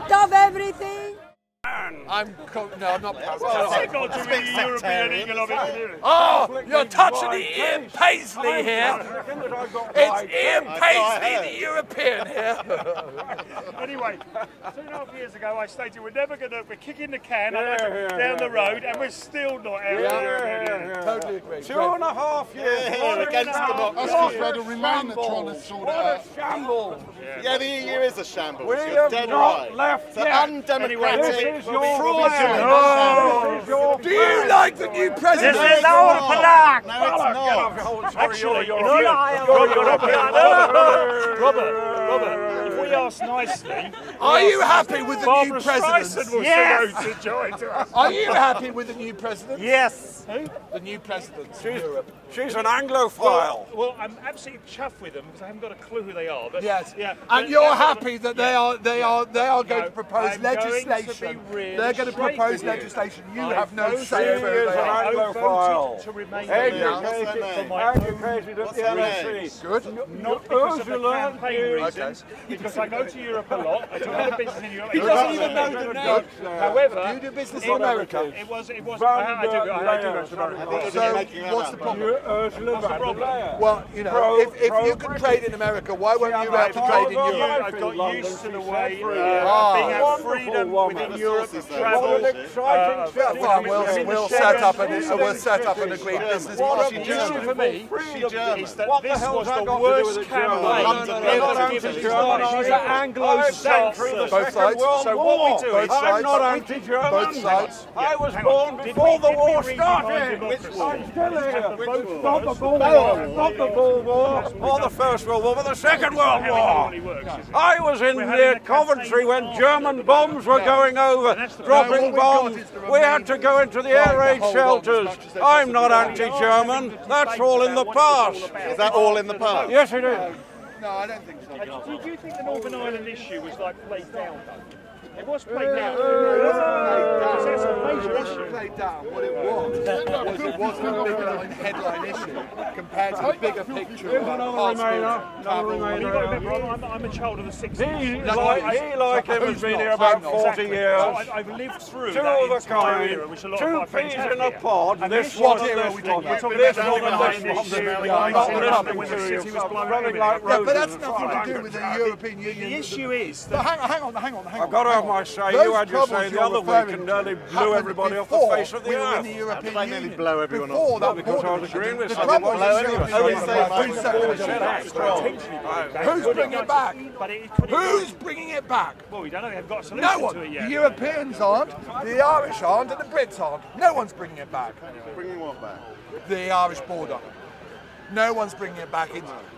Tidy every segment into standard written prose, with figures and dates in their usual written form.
president of everything. I'm not What's got to be the European Economic Community? Oh, you're touching the Ian Paisley here. It's Ian Paisley, the European here. Anyway, 2.5 years ago I stated we're kicking the can down the road and we're still not out there. Totally agree. 2.5 years against democracy. That's because we're the Remain that trying to sort it out. Shambles. Yeah, the EU is a shambles. We You're have dead not right. left It's yet. undemocratic. This is your fraudulent. Do you like the new president? This is our flag. No, it's not. Actually, Robert, if we ask nicely, Are you happy with the new Barbara Streisand president? will to join to us. Are you happy with the new president? Yes. Who? The new president of Europe. She's an Anglophile. Well, I'm absolutely chuffed with them because I haven't got a clue who they are. But Yes. yeah. And but you're that's happy that they are going to propose I'm going to legislation. be really They're going to straight propose with you. legislation. You I have no voted- say over who they an are. I Anglophile. voted to remain Educated What's at her the name? NEC. Good. not because of the Ursula campaign reasons, because I go to Europe a lot. I do a lot of business in Europe. He doesn't even know the name. However, You do business in America. It was. I do go to America. So what's the problem? Ursula What's the problem? Well, you know, if you can trade in America, why won't you be able to trade in Europe? I got used to the way being at freedom within Europe of travel. Fine, we'll set up an agreed business The issue partnership. for me German. is that this was the worst campaign ever given. She's an Anglo-Saxon. Both sides. So what we do is, I'm not anti-German. Both sides. I was Hang born on. before the war Did we started. redefine I'm democracy? still here. Not the Both Boer War, not the Boer War, or the First World War, but the Second World How it War. normally works, is it? I was in We're near having a Coventry campaign when on- German bombs were going over, that's the dropping problem. What we've bombs. got is the We had to go into the air raid hold on as shelters. much as they I'm not possibly anti-German. That's all in the past. Is that all in the past? Yes, it is. No, I don't think so. Do you think the Northern Ireland issue was like played down though? It was played down. It That's a major wasn't issue. played down. What it wasn't a big headline issue compared to the bigger picture of passports, travel. Well, you've got to remember, I'm a child of the 60s. He, like him, has been here about 40 years. So I've lived through Two that of a entire kind, era, which a lot two of my friends peas have in a here. pod. And This what one, era this we talking one. about? We're This talking one about and the this one. 90s, I'm not the running when the city was blowing running over. like Yeah, but roses that's and nothing to do fire. with the European Union. The issue is But that hang on. I've got to have my say. You had your say the other week and nearly blew everybody off the face of the we were in earth. the European I nearly Union. blow everyone off. Before that because I was border agreeing with the someone. trouble Blow is everyone. European Only say Union. my Who's setting it? Who's bringing it back? Who's bringing it back? well, we don't know. They haven't got a solution No to one. it The yet. Europeans aren't, the Irish aren't, and the Brits aren't. No one's bringing it back. Bringing what back? The Irish border. No one's bringing it back.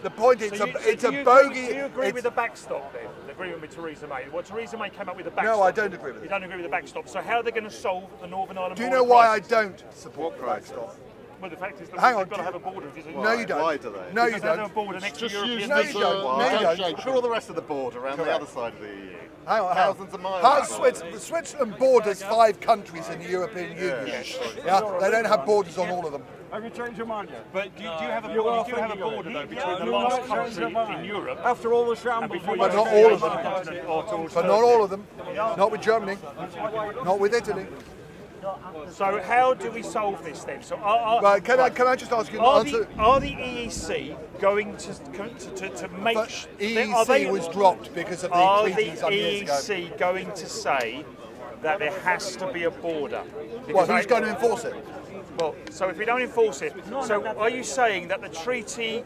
The point is, it's a Do bogey. you agree it's- with the backstop then? The agreement with Theresa May? Well, Theresa May came up with the backstop. No, I don't agree with You it. don't agree with the backstop. So how are they going to solve the Northern Ireland Do you border know why I crisis? don't support the backstop? Well, the fact is that Hang they've on, got to do- have a border. No, you don't. Why do they? No, you Because they have a don't. border next to Just European use No, this you don't. No, you don't. negotiation. Put all the rest of the border around the Correct. other side of the EU. Hang on, Thousands of miles. How's Switzerland borders 5 countries in the European Union? Yeah, they don't have borders on all of them. Have you changed your mind yet? But do you have a, You are you do have a thinking of border it. though between the You last might change country your mind. in Europe After all the and shambles. before But you not go all of to them. the continent or towards But not Turkey. all of them. Not with Germany. Not with Italy. So how do we solve this then? So Right, can I just ask you to are answer? the EEC going to make? But are EEC was dropped because of the Are the treaty some years ago. EEC going to say that there has to be a border? Well, Because who's going to enforce it? Well, so if we don't enforce it, so are you saying that the treaty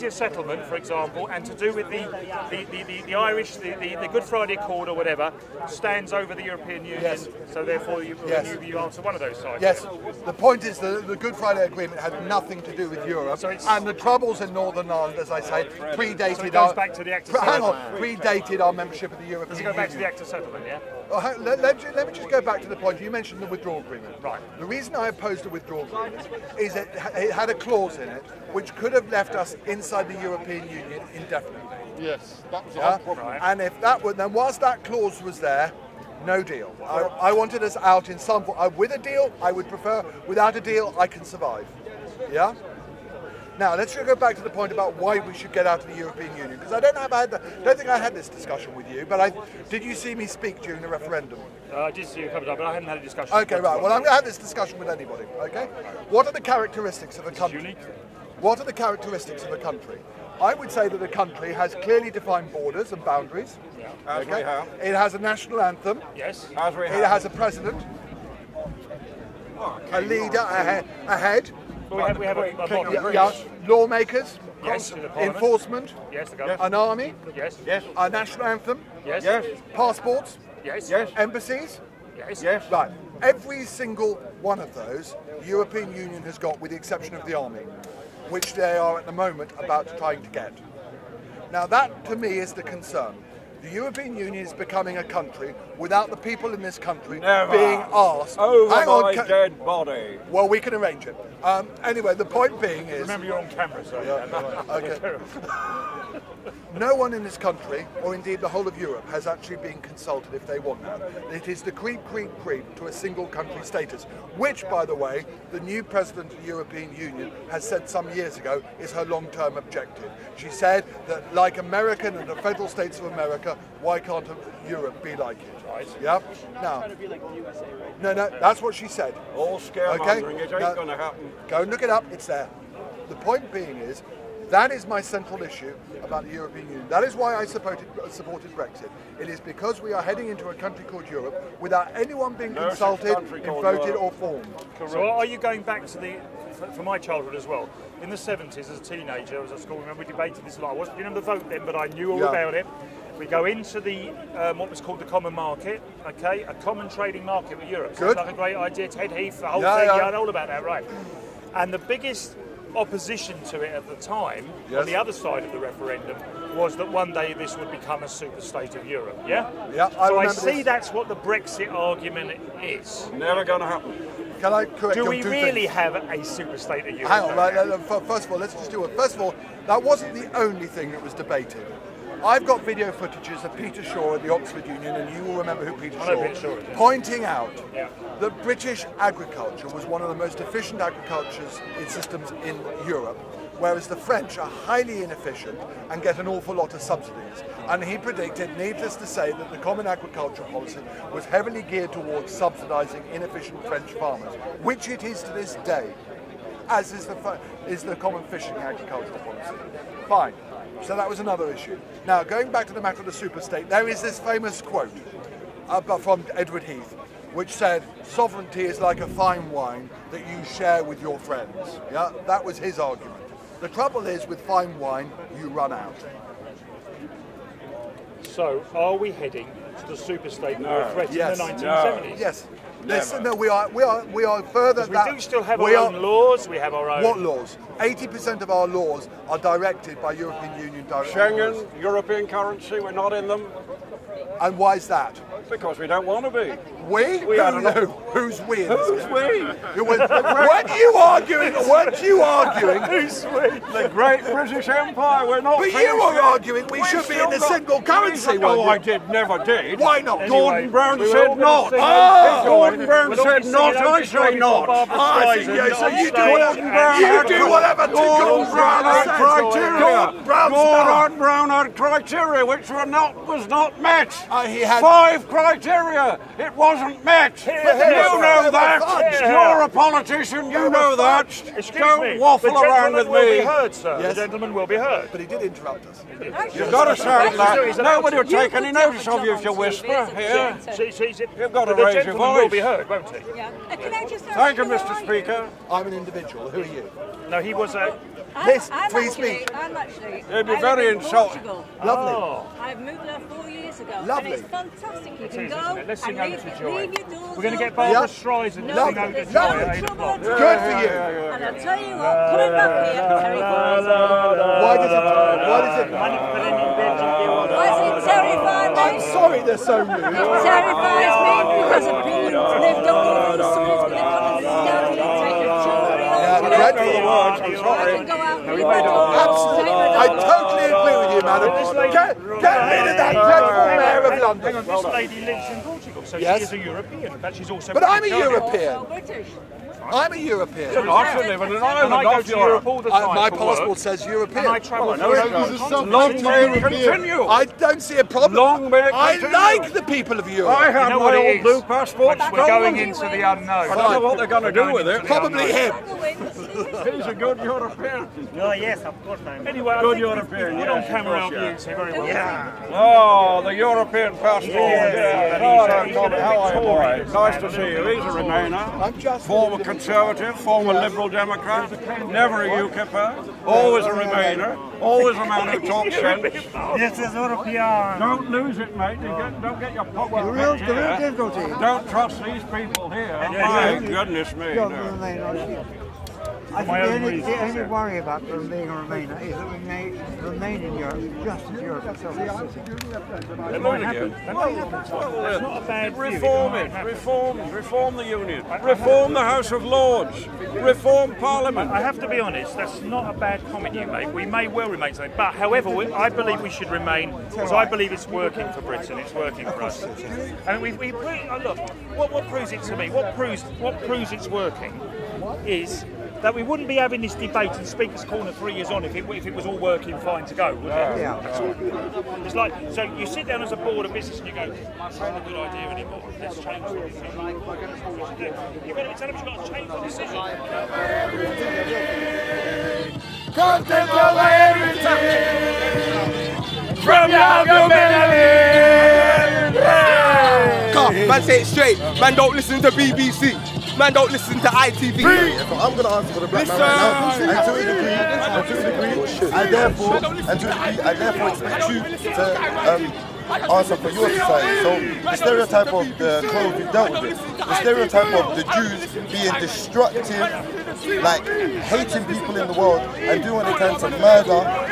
of settlement, for example, and to do with the Irish, the Good Friday Accord or whatever, stands over the European Union? Yes. So therefore, you answer one of those sides. Yes. The point is that the Good Friday Agreement had nothing to do with Europe, So it's- and the troubles in Northern Ireland, as I say, predated So it goes back to the Act of hang on, Settlement. predated our membership of the European Does it Union. go back to the Act of Settlement? Yeah. Oh, let me just go back to the point. You mentioned the withdrawal agreement. Right. The reason I opposed the withdrawal agreement is that it had a clause in it which could have left us inside the European Union indefinitely. Yes, that was the Yeah? whole problem. Right. And if that were, then whilst that clause was there, no deal. I wanted us out in some form. With a deal, I would prefer. Without a deal, I can survive. Yeah? Now let's go back to the point about why we should get out of the European Union, because I don't think I had this discussion with you, but did you see me speak during the referendum? I did see you a couple of times, but I hadn't had a discussion. Okay, right. Well, I'm going to have this discussion with anybody. Okay. What are the characteristics of a country? Unique. What are the characteristics of a country? I would say that a country has clearly defined borders and boundaries. Yeah. As we have. It has a national anthem. Yes. As we have. It has a president, a leader, a head. Well, we have a model. Yeah, lawmakers, Yes, in the parliament. enforcement, Yes, the government. an army, Yes. Yes. a national anthem, Yes. Yes. passports, Yes. Yes. embassies. Yes. Yes. Right. Every single one of those, the European Union has got, with the exception of the army, which they are at the moment about trying to get. Now that, to me, is the concern. The European Union is becoming a country without the people in this country Never. being asked. Over Hang on, my dead body. well, we can arrange it. Anyway, the point being is, Remember, you're on camera, so. okay. No one in this country, or indeed the whole of Europe, has actually been consulted if they want that. It is the creep to a single country status, which, by the way, the new president of the European Union has said some years ago is her long-term objective. She said that, like America and the federal states of America, why can't Europe be like it? Right. Yeah. Now, no, that's what she said. All scaremongering, it ain't going to happen. Go and look it up, it's there. The point being is, that is my central issue about the European Union. That is why I supported Brexit. It is because we are heading into a country called Europe without anyone being No such consulted, country called voted Europe. or formed. So are you going back to for my childhood as well? In the 70s, as a teenager, I was at school, remember we debated this a lot. I wasn't in the vote then, but I knew all about it. We go into the what was called the common market, okay, a common trading market with Europe. Good. Sounds like a great idea. Ted Heath, the whole Yeah, thing. yeah. Yeah, I know all about that, right? And the biggest opposition to it at the time, on the other side of the referendum, was that one day this would become a super state of Europe. Yeah. Yeah. So I remember see this. that's what the Brexit argument is. Never going to happen. Can I correct Do you on we two really things? have a super state of Europe? Hang on, right, first of all, let's just do it. First of all, that wasn't the only thing that was debated. I've got video footages of Peter Shaw at the Oxford Union, and you will remember who Peter I know Shaw Peter Shaw is, yeah. pointing out Yeah. that British agriculture was one of the most efficient agriculture systems in Europe, whereas the French are highly inefficient and get an awful lot of subsidies. And he predicted, needless to say, that the common agricultural policy was heavily geared towards subsidising inefficient French farmers, which it is to this day, as is the common fishing agricultural policy. Fine. So that was another issue. Now, going back to the matter of the superstate, there is this famous quote from Edward Heath, which said, "Sovereignty is like a fine wine that you share with your friends." Yeah, that was his argument. The trouble is, with fine wine, you run out. So are we heading to the super state that we were threatened Yes. in the 1970s? Yes. Listen, no, we are further. We do still have our own laws. We have our own. What laws? 80% of our laws are directed by European Union directives. Schengen, European currency, we're not in them And why is that? because we don't want to be. We? We are not. Who's we? in this Who's game? we? Weren't you arguing? Weren't you arguing? Who's we? The great British Empire, we're not But you finished were yet. arguing we We've should be still in a got- single currency, No, weren't you? I did, never did. Why not? Anyway, Gordon Brown we were all said gonna not. sing Oh, Gordon Brown We're not said singing not, Open I say Stories not. by Barbra I see, Streisand yeah, so on you do stage, whatever- and you do whatever to Gordon Brown had says. criteria. Gordon Brown's Gordon Brown had criteria which was not met. He had 5 criteria. It wasn't met. here. You know that. Here. You're a politician. You know that. Excuse Don't me. waffle the around gentleman with will be me. heard, sir. Yes. The gentleman will be heard. But he did interrupt us. You've got to sound He's that. allowed Nobody will to. take any notice of you if you whisper here. You've got to the raise your gentleman will voice. be heard, won't he? Yeah. Can I just ask Thank you, where Mr. are Speaker. I'm an individual. Who are you? No, he was a. This I'm free actually, speech. I'm actually. It'd be I very live in insulting. Portugal. Lovely. Oh. I've moved there 4 years ago. Lovely. And it's fantastic. You It can is, go isn't it? Let's sing and Ode to leave Joy. your doors We're going to get open. Barbara Yeah. Streisand No, to sing Ode to there's Joy no at 8 trouble o'clock. at all. Good for you. And I'll tell you what, coming back here terrifies me. Why does it? Why does it terrify me? I'm sorry they're so rude. It terrifies me because of people they've done all these stories with the common down here, take a jewellery off. Yeah, dreadful. I can go out and leave my door. Absolutely. I totally agree with you, madam. Get rid of that dreadful mayor of London. Hang on, this lady lives in Portugal, so Yes. she is a European, but she's also But I'm a British, aren't you? European. Also British. I'm a European. I should live in an And island I go off to Europe Europe. all the time. My for passport work, says and European. I travel No, through it those doesn't. continents. Long may it continue. I don't see a problem. Long may it I continue. like the people of Europe. I have You know what my it old is? blue passport We're going stolen. into the unknown. I don't know what they're going to do with it. Probably him. He's a good European. Oh, yes, of course I'm. Anyway, I Good think we've European, put yeah, on camera our of course, yeah. views here very well. Oh, the European passport. Yeah. Oh, He's Tommy, a how are you, Tory. boy? Nice to see you. He's a Remainer. Former Conservative, former Liberal Democrat, never a UKIPper, always a Remainer, always a man who talks sense. This is European. Don't lose it, mate. Don't get your pocket The real picked here. difficulty. Don't trust these people here. My goodness me. You're no. the Remainer. I my think own the reasons, only yeah. worry about them being a Remainer is that we may remain in Europe, just as Europe itself. It might happen. It's not a bad view. Reform it. Reform the Union. Reform the House of Lords. Reform Parliament. I have to be honest, that's not a bad comment you make. We may well remain something, but however, I believe we should remain because I believe it's working for Britain. It's working for us. And look, what proves it to me? What proves it's working is that we wouldn't be having this debate in Speaker's Corner 3 years on if it was all working fine to go, would it? Yeah. It's like, so you sit down as a board of business and you go, that's not a good idea anymore, let's change the decision. You've got to tell them you've got to change the decision. Come take over everything from your government. Man, say it straight. Man, don't listen to BBC. Man, don't listen to ITV. I'm going to answer for the black man right now. And to a degree, I therefore expect you to answer for your society. So the stereotype of the clothes, we've dealt with it. The stereotype of the Jews being destructive, like hating people in the world and doing what they can to murder